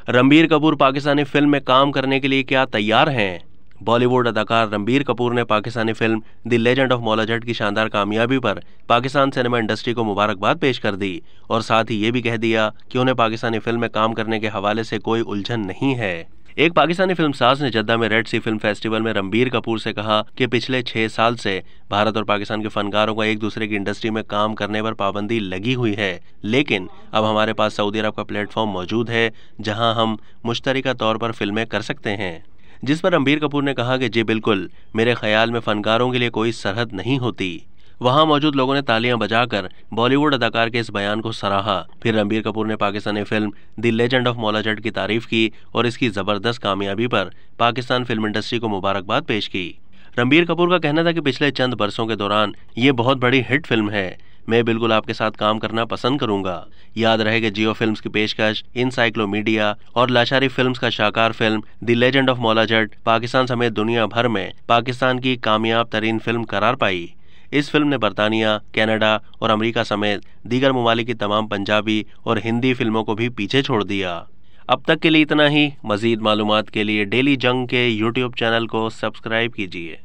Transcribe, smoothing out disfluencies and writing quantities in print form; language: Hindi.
रणबीर कपूर पाकिस्तानी फिल्म में काम करने के लिए क्या तैयार हैं? बॉलीवुड अदाकार रणबीर कपूर ने Pakistani film the legend of Maula Jatt की शानदार कामयाबी पर पाकिस्तान सिनेमा इंडस्ट्री को मुबारकबाद पेश कर दी और साथ ही ये भी कह दिया कि उन्हें पाकिस्तानी फिल्म में काम करने के हवाले से कोई उलझन नहीं है। एक पाकिस्तानी फिल्मसाज ने जद्दा में रेड सी फिल्म फेस्टिवल में रणबीर कपूर से कहा कि पिछले 6 साल से भारत और पाकिस्तान के फनकारों को एक दूसरे की इंडस्ट्री में काम करने पर पाबंदी लगी हुई है, लेकिन अब हमारे पास सऊदी अरब का प्लेटफॉर्म मौजूद है जहां हम मुश्तरका तौर पर फिल्में कर सकते हैं। जिस पर रणबीर कपूर ने कहा कि जी बिल्कुल, मेरे ख्याल में फनकारों के लिए कोई सरहद नहीं होती। वहां मौजूद लोगों ने तालियां बजाकर बॉलीवुड अदाकार के इस बयान को सराहा। फिर रणबीर कपूर ने Pakistani film the legend of Maula Jatt की तारीफ की और इसकी जबरदस्त कामयाबी पर पाकिस्तान फिल्म इंडस्ट्री को मुबारकबाद पेश की। रणबीर कपूर का कहना था कि पिछले चंद बरसों के दौरान ये बहुत बड़ी हिट फिल्म है। मैं बिल्कुल आपके साथ काम करना पसंद करूंगा। याद रहे कि जियो फिल्म्स की पेशकश इनसाइक्लोमीडिया और लाचारी फिल्म्स का शाकार film the legend of Maula Jatt Pakistan समेत दुनिया भर में पाकिस्तान की कामयाब तरीन फिल्म करार पाई। इस फिल्म ने बरतानिया, कनाडा और अमेरिका समेत दीगर ममालिक की तमाम पंजाबी और हिंदी फिल्मों को भी पीछे छोड़ दिया। अब तक के लिए इतना ही। मजीद मालूमात के लिए डेली जंग के यूट्यूब चैनल को सब्सक्राइब कीजिए।